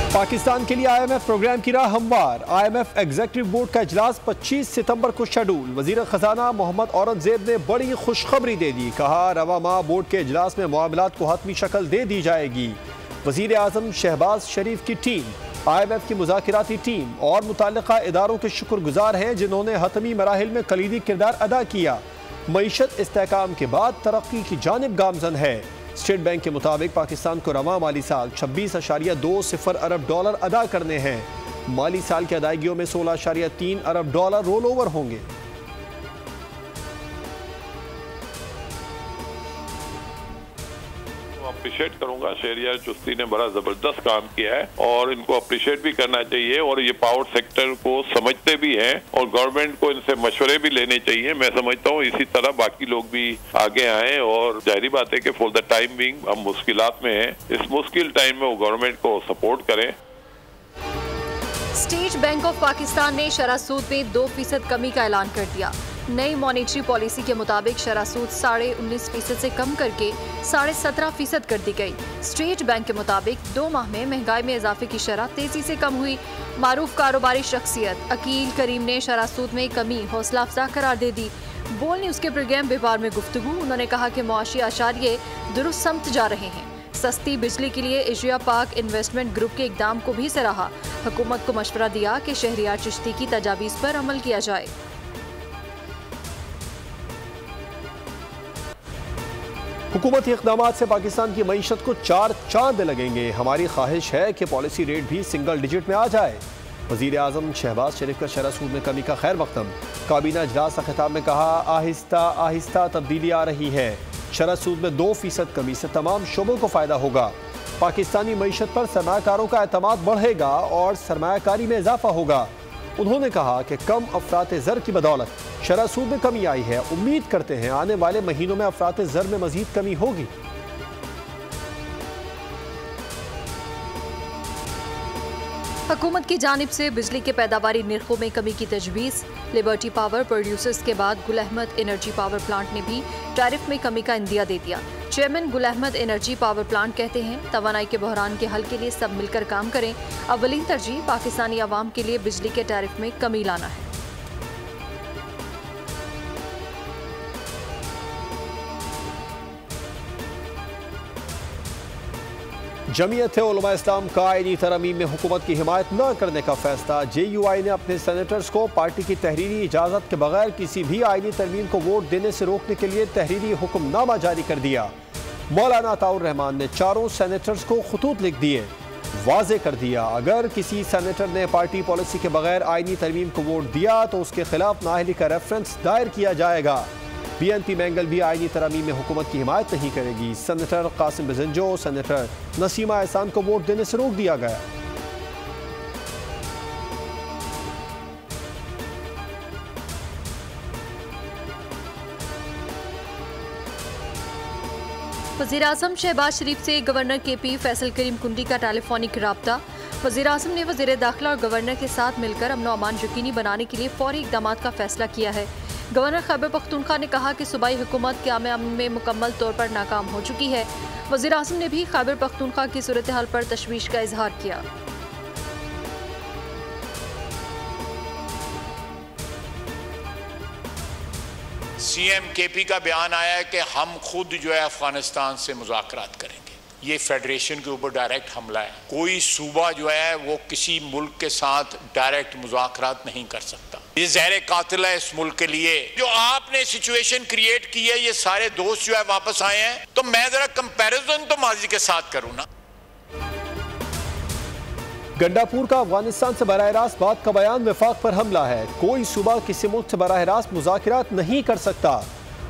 पाकिस्तान के लिए IMF programme की राह हमवार। IMF एग्जीक्यूटिव बोर्ड का इजलास 25 सितंबर को शेड्यूल। वजीर खजाना मोहम्मद औरंगजेब ने बड़ी खुशखबरी दे दी। कहा रवा माह बोर्ड के इजलास में मामलात को हतमी शक्ल दे दी जाएगी। वजीर आजम शहबाज शरीफ की टीम IMF की मुज़ाकिराती टीम और मुतल्लिका इदारों के शुक्रगुजार हैं जिन्होंने हतमी मराहिल में कलीदी किरदार अदा किया। मईशत इस्तेहकाम के बाद तरक्की की जानिब गामजन है। स्टेट बैंक के मुताबिक पाकिस्तान को रवा माली साल 26.20 अरब डॉलर अदा करने हैं। माली साल की अदायगियों में 16.3 अरब डॉलर रोल ओवर होंगे। अप्रिशिएट करूंगा, शहरियार चुस्ती ने बड़ा जबरदस्त काम किया है और इनको अप्रिशिएट भी करना चाहिए और ये पावर सेक्टर को समझते भी हैं और गवर्नमेंट को इनसे मशवरे भी लेने चाहिए। मैं समझता हूँ इसी तरह बाकी लोग भी आगे आए और जाहिर बात है कि फॉर द टाइम बीइंग हम मुश्किलात में हैं, इस मुश्किल टाइम में वो गवर्नमेंट को सपोर्ट करें। स्टेट बैंक ऑफ पाकिस्तान ने शरह सूद में 2% कमी का ऐलान कर दिया। नई मॉनेटरी पॉलिसी के मुताबिक शरह सूद 19.5% से कम करके 17.5% कर दी गई। स्टेट बैंक के मुताबिक 2 माह में महंगाई में इजाफे की शरह तेजी से कम हुई। मारूफ कारोबारी शख्सियत अकील करीम ने शरह सूद में कमी हौसला अफजा करार दे दी। बोल न्यूज़ के प्रोग्राम व्यापार में गुफ्तगू उन्होंने कहा कि मुआशी आशारिये दुरुस्त समत जा रहे हैं। सस्ती बिजली के लिए एशिया पाक इन्वेस्टमेंट ग्रुप के इकदाम को भी सराहा। हुकूमत को मशवरा दिया कि शहरियार चिश्ती की तजावीज़ पर अमल किया जाए। हुकूमती इक़दामात से पाकिस्तान की मईशत को 4 चांद लगेंगे। हमारी ख्वाहिश है कि पॉलिसी रेट भी सिंगल डिजिट में आ जाए। वज़ीर आज़म शहबाज शरीफ का शरह सूद में कमी का खैर मकदम। काबीना इजलास का खिताब में कहा आहिस्ता आहिस्ता तब्दीली आ रही है। शरह सूद में 2% कमी से तमाम शोबों को फ़ायदा होगा। पाकिस्तानी मईशत पर सरमायाकारों का एतमाद बढ़ेगा और सरमायाकारी में इजाफा होगा। उन्होंने कहा कि कम अफराते ज़र की बदौलत शरह सूद में कमी आई है। उम्मीद करते हैं आने वाले महीनों में अफराते ज़र में मजीद कमी होगी। हुकूमत की जानिब से बिजली के पैदावारी निर्खों में कमी की तजवीज़। लिबर्टी पावर प्रोड्यूसर्स के बाद Gul Ahmed energy power plant ने भी टैरिफ में कमी का इंदिया दे दिया। Chairman Gul Ahmed energy power plant कहते हैं तवानाई के बहरान के हल के लिए सब मिलकर काम करें। अव्वलीन तरजीह पाकिस्तानी आवाम के लिए बिजली के टैरिफ में कमी लाना है। जमीयत उलमा इस्लाम का आईनी तरमीम में हुकूमत की हिमायत न करने का फैसला। JUI ने अपने सेनेटर्स को पार्टी की तहरीरी इजाज़त के बगैर किसी भी आईनी तरमीम को वोट देने से रोकने के लिए तहरीरी हुक्मनामा जारी कर दिया। मौलाना अताउर रहमान ने 4 सेनेटर्स को खतूत लिख दिए। वाज़े कर दिया अगर किसी सेनेटर ने पार्टी पॉलिसी के बगैर आईनी तरमीम को वोट दिया तो उसके खिलाफ नाअहली का रेफरेंस दायर किया जाएगा। BNP मैंगल भी आईनी तरमीम में हुकूमत की हिमायत नहीं करेगी। सेनेटर कासिम बजंजो, सेनेटर नसीमा एहसान को वोट देने से रोक दिया गया। वज़ीर आज़म शहबाज शरीफ से गवर्नर KP फैसल करीम कुंडी का टेलीफोनिक राब्ता। वज़ीर आज़म ने वज़ीर दाखिला और गवर्नर के साथ मिलकर अमन अमान यकीनी बनाने के लिए फौरी इक़दाम का फैसला किया है। गवर्नर खैबर पख्तूनख्वा ने कहा कि सूबाई हुकूमत क़याम अमन में मुकम्मल तौर पर नाकाम हो चुकी है। वज़ीर आज़म ने भी खैबर पख्तूनख्वा की सूरत हाल पर तशवीश का इजहार किया। CM KP का बयान आया है कि हम खुद जो है अफगानिस्तान से मुज़ाकरात करेंगे। ये फेडरेशन के ऊपर डायरेक्ट हमला है। कोई सूबा जो है वो किसी मुल्क के साथ डायरेक्ट मुज़ाकरात नहीं कर सकता। ये ज़हर कातिल है इस मुल्क के लिए। जो आपने सिचुएशन क्रिएट की है, ये सारे दोस्त जो है वापस आए हैं, तो मैं जरा कंपैरिजन तो माजी के साथ करूं ना। गंडापुर का अफगानिस्तान से बराह रास्त बात का बयान वफाक पर हमला है। कोई सूबा किसी मुल्क से बराह रास्त मुज़ाकरात नहीं कर सकता।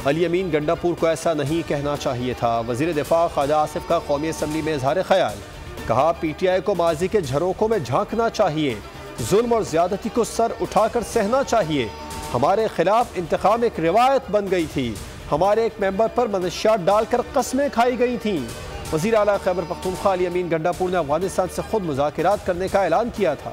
अली अमीन गंडापुर को ऐसा नहीं कहना चाहिए था। वज़ीर दिफा ख्वाजा आसिफ का कौमी असम्बली में इजहार ख्याल। कहा PTI को माजी के झरोकों में झांकना चाहिए। जुल्म और ज्यादती को सर उठाकर सहना चाहिए। हमारे खिलाफ इंतकाम एक रिवायत बन गई थी। हमारे एक मेंबर पर मनशियात डालकर कस्में खाई गई थीं। वज़ीर आला खैबर पख्तूनख्वा अली अमीन गंडापुर ने अफगानिस्तान से खुद मुज़ाकरात करने का ऐलान किया था।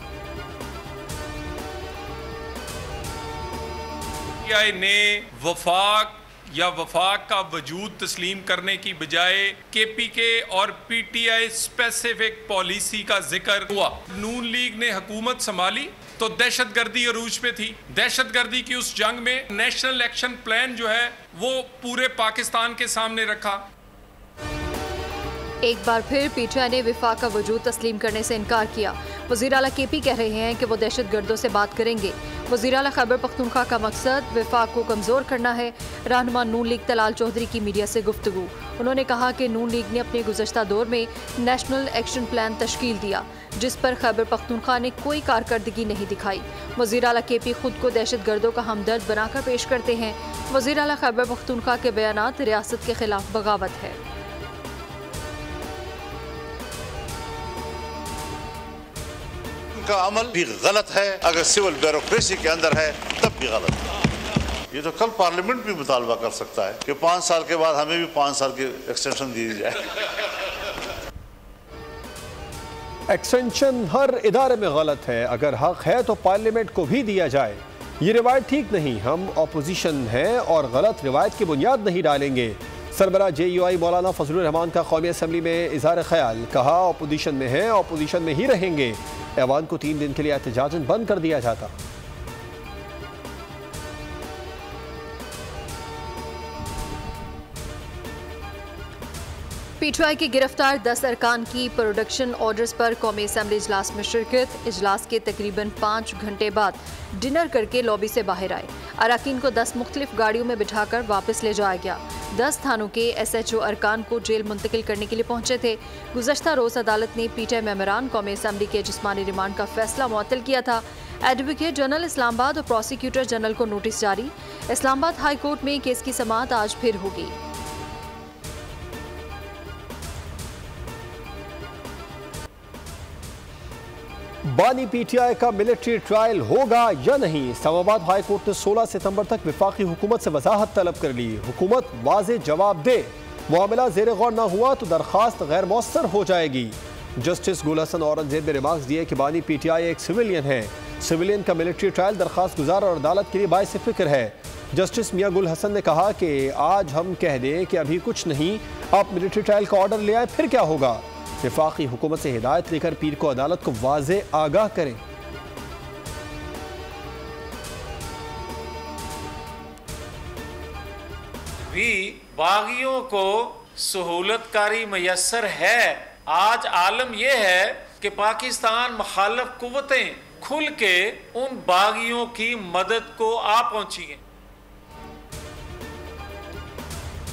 PTI ने वफाक या वफाक का वजूद तस्लीम करने की बजाय KPK और PTI स्पेसिफिक पॉलिसी का जिक्र हुआ। नून लीग ने हुकूमत संभाली तो दहशतगर्दी अरूज पे थी। दहशतगर्दी की उस जंग में नेशनल एक्शन प्लान जो है वो पूरे पाकिस्तान के सामने रखा। एक बार फिर PTI ने विफाक का वजूद तस्लीम करने से इनकार किया। वज़ीर आला KP कह रहे हैं कि वो दहशतगर्दों से बात करेंगे। वज़ीर आला खैबर पख्तूनख्वा का मकसद विफाक को कमज़ोर करना है। रहनुमा नून लीग तलाल चौधरी की मीडिया से गुफ्तगू। उन्होंने कहा कि नून लीग ने अपने गुज़श्ता दौर में नेशनल एक्शन प्लान तश्कील दिया, जिस पर खैबर पख्तूनख्वा ने कोई कारकर्दगी नहीं दिखाई। वज़ीर आला KP खुद को दहशतगर्दों का हमदर्द बनाकर पेश करते हैं। वज़ीर आला खैबर पख्तूनख्वा के बयानात रियासत के खिलाफ बगावत है। का अमल भी गलत है, अगर सिविल ब्यूरोक्रेसी के अंदर है तब भी गलत है। ये तो कल पार्लियामेंट भी मुतालबा कर सकता है कि 5 साल के बाद हमें भी 5 साल की एक्सटेंशन दी जाए। एक्सटेंशन हर इदारे में गलत है, अगर हक है तो पार्लियामेंट को भी दिया जाए। ये रिवायत ठीक नहीं, हम अपोजिशन हैं और गलत रिवायत की बुनियाद नहीं डालेंगे। सरबरा JUI मौलाना फजलुर रहमान का कौमी असम्बली में इजहार ख्याल, कहा अपोजिशन में है, अपोजिशन में ही रहेंगे। ऐवान को 3 दिन के लिए एहतजाजन बंद कर दिया जाता। PTI के गिरफ्तार 10 अरकान की प्रोडक्शन ऑर्डर्स पर कौमी असम्बली इजलास में शिरकत। इजलास के तकरीबन 5 घंटे बाद डिनर करके लॉबी से बाहर आए। अरकान को 10 मुख्तलिफ गाड़ियों में बिठाकर वापस ले जाया गया। 10 थानों के SHO अरकान को जेल मुंतकिल करने के लिए पहुंचे थे। गुज़श्ता रोज़ अदालत ने PTI मेंबरान कौमी असम्बली के जिस्मानी रिमांड का फैसला मुअत्तल किया था। एडवोकेट जनरल इस्लामाबाद और प्रोसिक्यूटर जनरल को नोटिस जारी। इस्लामाबाद हाई कोर्ट में केस की समाअत आज फिर होगी। बानी PTI का मिलिट्री ट्रायल होगा या नहीं? इस्लामाबाद हाई कोर्ट ने 16 सितंबर तक विफाकी हुकूमत से वजाहत तलब कर ली। हुकूमत वाज़े जवाब दे, मामला ज़ेर गौर न हुआ तो दरख्वास्त गैर मौसर हो जाएगी। जस्टिस गुल हसन औरंगजेब ने रिमार्क्स दिए कि बानी PTI एक सिविलियन है। सिविलियन का मिलिट्री ट्रायल दरख्वास्त गुजार और अदालत के लिए बाइस फिक्र है। जस्टिस मियां गुल हसन ने कहा कि आज हम कह दें कि अभी कुछ नहीं, आप मिलिट्री ट्रायल का ऑर्डर ले आए, फिर क्या होगा? वफाकी हुकूमत से हिदायत लेकर पीर को अदालत को वाज़े आगाह करें। भी बागियों को सहूलतकारी मैसर है। आज आलम यह है कि पाकिस्तान मुखालिफ कुव्वतें खुल के उन बागियों की मदद को आ पहुंची हैं।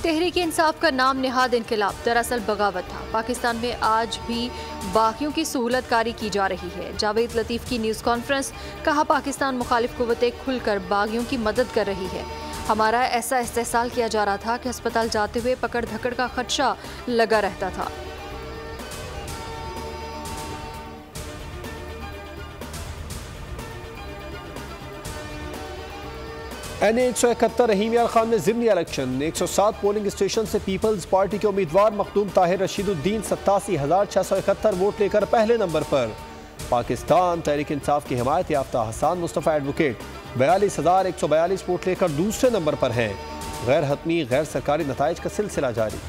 तहरीक इंसाफ का नाम निहाद इनकलाब दरअसल बगावत था। पाकिस्तान में आज भी बागियों की सहूलतकारी की जा रही है। जावेद लतीफ़ की न्यूज़ कॉन्फ्रेंस, कहा पाकिस्तान मुखालिफ कुव्वतें खुलकर बागियों की मदद कर रही है। हमारा ऐसा इस्तेहसाल किया जा रहा था कि अस्पताल जाते हुए पकड़ धकड़ का खदशा लगा रहता था। NA 171 रहीम यार खान में ज़िमनी इलेक्शन। 107 पोलिंग स्टेशन से पीपल्स पार्टी के उम्मीदवार मखदूम ताहिर रशीदुद्दीन 87,671 वोट लेकर पहले नंबर पर। पाकिस्तान तहरीक इंसाफ की हिमायत याफ्ता हसन मुस्तफ़ा एडवोकेट 42,142 वोट लेकर दूसरे नंबर पर हैं। गैर हतमी गैर सरकारी नताइज का सिलसिला जारी।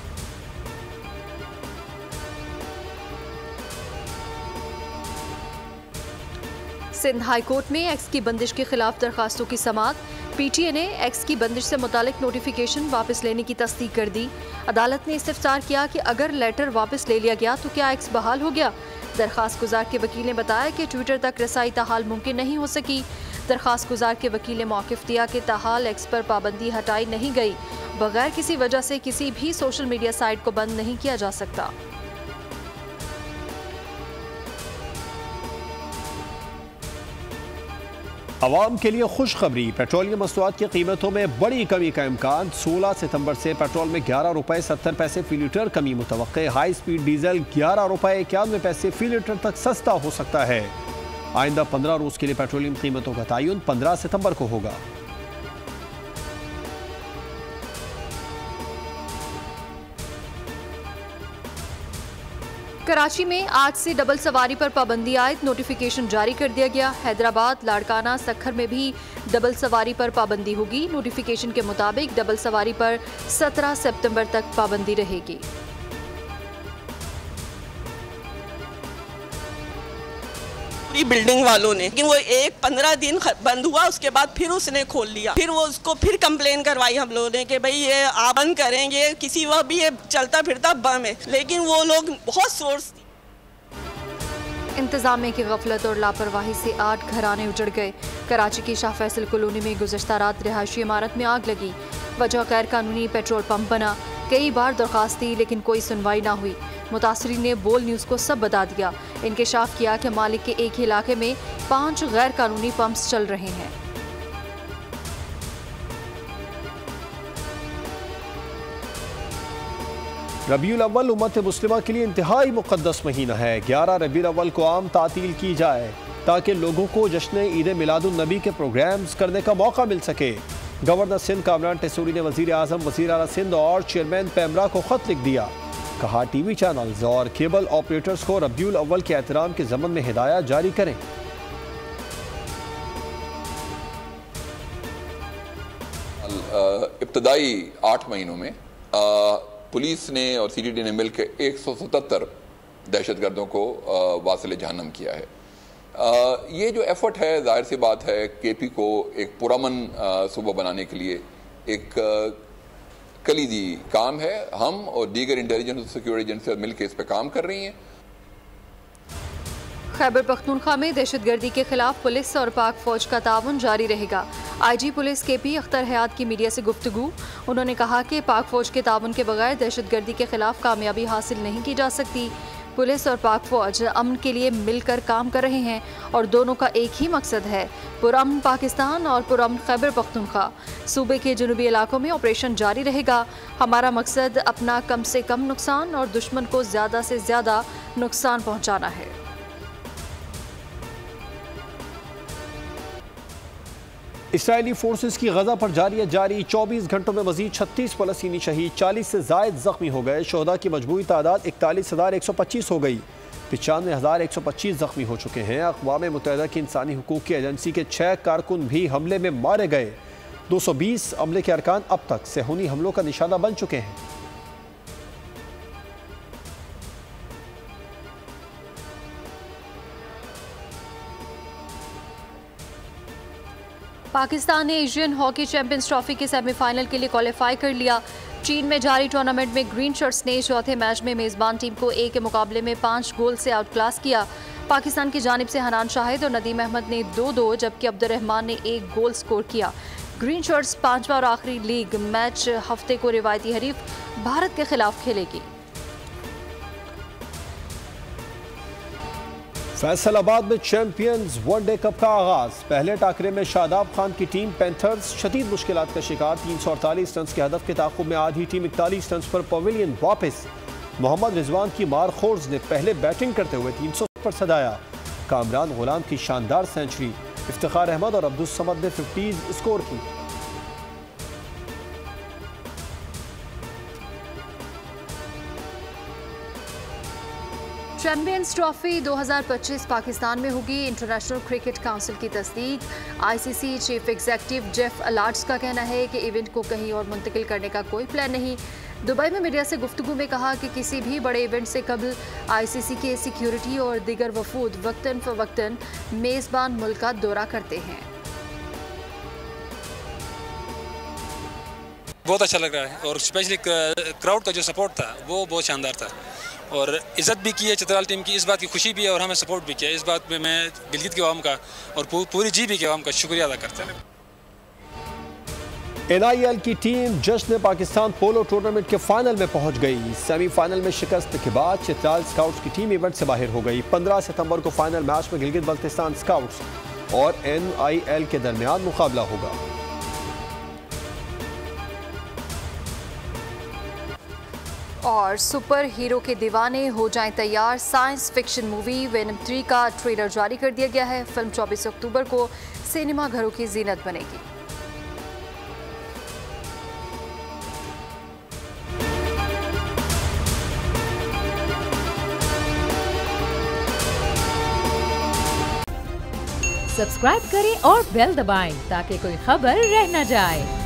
सिंध हाई कोर्ट में एक्स की बंदिश के खिलाफ दरखास्तों की समाअत। PTA ने एक्स की बंदिश से मुतालिक नोटिफिकेशन वापस लेने की तस्दीक कर दी। अदालत ने इस्तिफ्सार किया कि अगर लेटर वापस ले लिया गया तो क्या एक्स बहाल हो गया? दरखास्त गुजार के वकील ने बताया कि ट्विटर तक रसाई ताहाल मुमकिन नहीं हो सकी। दरखास्त गुजार के वकील ने मौक़िफ़ दिया कि ताहाल एक्स पर पाबंदी हटाई नहीं गई। बगैर किसी वजह से किसी भी सोशल मीडिया साइट को बंद नहीं किया जा सकता। अवाम के लिए खुशखबरी, पेट्रोलियम मसनूआत की कीमतों में बड़ी कमी का इम्कान। 16 सितंबर से पेट्रोल में 11 रुपये 70 पैसे फी लीटर कमी मुतवक्के। हाई स्पीड डीजल 11 रुपये 91 पैसे फी लीटर तक सस्ता हो सकता है। आइंदा 15 रोज के लिए पेट्रोलियम कीमतों का तयन 15 सितंबर को होगा। कराची में आज से डबल सवारी पर पाबंदी आयद नोटिफिकेशन जारी कर दिया गया। हैदराबाद, लाड़काना, सक्खर में भी डबल सवारी पर पाबंदी होगी। नोटिफिकेशन के मुताबिक डबल सवारी पर 17 सितंबर तक पाबंदी रहेगी। बिल्डिंग वालों ने, लेकिन वो 15 दिन बंद हुआ, उसके बाद फिर उसने खोल लिया। फिर वो उसको फिर कंप्लेन करवाई हम लोगों ने कि भाई ये आप बंद करेंगे, किसी वक्त भी ये चलता फिरता बम है, लेकिन वो लोग बहुत सोर्स। इंतजामिया की गफलत और लापरवाही से 8 घराने उजड़ गए। कराची की शाह फैसल कॉलोनी में गुज़श्ता रात रिहायशी इमारत में आग लगी। वजह गैर कानूनी पेट्रोल पंप बना। कई बार दरख्वास्त दी लेकिन कोई सुनवाई ना हुई। मुतासरीन ने बोल न्यूज़ को सब बता दिया। इंकशाफ किया कि मालिक के एक ही इलाके में 5 गैर कानूनी पंप्स चल रहे हैं। रबीउल अव्वल उम्मत मुस्लिमा के लिए इंतहाई मुक़द्दस महीना है। 11 रबीउल अव्वल को आम तातील की जाए ताकि लोगों को जश्न ईद मिलादुन नबी के प्रोग्राम्स करने का मौका मिल सके। गवर्नर सिंध कामरान टेसूरी ने वज़ीर आज़म, वज़ीर आला सिंध और चेयरमैन पैमरा को ख़त लिख दिया। कहा टीवी चैनल्स और केबल ऑपरेटर्स को रबीउल अव्वल के एहतराम के ज़मन में हिदायत जारी करें। इब्तदाई 8 महीनों में पुलिस ने और CTD ने मिलकर 177 दहशतगर्दों को वासिल जहन्नम किया है। ये जो एफर्ट है, जाहिर सी बात है, KP को एक पुरअमन सूबा बनाने के लिए एक कलीदी काम है। हम और दीगर इंटेलिजेंस और सिक्योरिटी एजेंसी मिलकर इस पर काम कर रही हैं। खैबर पख्तूनख्वा में दहशतगर्दी के खिलाफ पुलिस और पाक फौज का ताउन जारी रहेगा। IG पुलिस KP अख्तर हयात की मीडिया से गुफ्तगू। उन्होंने कहा कि पाक फौज के ताउन के बगैर दहशतगर्दी के खिलाफ कामयाबी हासिल नहीं की जा सकती। पुलिस और पाक फौज अमन के लिए मिलकर काम कर रहे हैं और दोनों का एक ही मकसद है, पुरअमन पाकिस्तान और पुरअमन खैबर पख्तूनख्वा। सूबे के जनूबी इलाकों में ऑपरेशन जारी रहेगा। हमारा मकसद अपना कम से कम नुकसान और दुश्मन को ज़्यादा से ज़्यादा नुकसान पहुँचाना है। इसराइली फोर्सेस की गजा पर जारी 24 घंटों में मजीद 36 फलस्तीनी शहीद, 40 से जायद जख्मी हो गए। शोहदा की मजमूई तादाद 41,125 हो गई। 95,125 जख्मी हो चुके हैं। अक़वाम मुत्तहिदा की इंसानी हुकूक की एजेंसी के 6 कारकुन भी हमले में मारे गए। 220 अमले के अरकान अब तक सेहूनी हमलों का निशाना बन चुके हैं। पाकिस्तान ने एशियन हॉकी चैंपियंस ट्रॉफी के सेमीफाइनल के लिए क्वालिफाई कर लिया। चीन में जारी टूर्नामेंट में ग्रीन शर्ट्स ने चौथे मैच में मेज़बान टीम को 1 के मुकाबले में 5 गोल से आउट क्लास किया। पाकिस्तान की जानिब से हनान शाहिद और नदीम अहमद ने 2-2 जबकि अब्दुर्रहमान ने 1 गोल स्कोर किया। ग्रीन शर्ट्स 5वां और आखिरी लीग मैच हफ्ते को रिवायती हरीफ भारत के खिलाफ खेलेगी। फैसलाबाद में चैंपियंस वनडे कप का आगाज। पहले टाकरे में शादाब खान की टीम पैंथर्स शदीद मुश्किलात का शिकार। 348 रन के हदफ के ताक़ुब में आधी टीम 41 रन पर पवेलियन वापस। मोहम्मद रिजवान की मारखोर्स ने पहले बैटिंग करते हुए 300 पर सदाया। कामरान गुलाम की शानदार सेंचुरी, इफ्तिखार अहमद और अब्दुल समद ने 50 स्कोर की। चैंपियंस ट्रॉफी 2025 पाकिस्तान में होगी। इंटरनेशनल क्रिकेट काउंसिल की तस्दीक। ICC चीफ एग्जीक्यूटिव जेफ अलार्ट्स का कहना है कि इवेंट को कहीं और मुंतकिल करने का कोई प्लान नहीं। दुबई में मीडिया से गुफ्तगू में कहा कि किसी भी बड़े इवेंट से कबल ICC के सिक्योरिटी और दीगर वफूद वक्तन फ़वक्तन मेज़बान मुल्क का दौरा करते हैं। बहुत अच्छा लग रहा है और स्पेशली क्राउड का जो सपोर्ट था वो बहुत शानदार था और इज़्ज़त भी की है चित्राल टीम की। इस बात की खुशी भी है और हमें सपोर्ट भी किया। इस बात पे मैं गिलगित के अवाम का और पूरी GB के अवाम का शुक्रिया अदा करता हूँ। NIL की टीम जश्न पाकिस्तान पोलो टूर्नामेंट के फाइनल में पहुंच गई। सेमीफाइनल में शिकस्त के बाद चित्राल स्काउट्स की टीम इवेंट से बाहर हो गई। 15 सितंबर को फाइनल मैच में गिलगित बल्तिस्तान स्काउट्स और NIL के दरमियान मुकाबला होगा। और सुपर हीरो के दीवाने हो जाएं तैयार। साइंस फिक्शन मूवी वेनम 3 का ट्रेलर जारी कर दिया गया है। फिल्म 24 अक्टूबर को सिनेमा घरों की जीनत बनेगी। सब्सक्राइब करें और बेल दबाएं ताकि कोई खबर रह न जाए।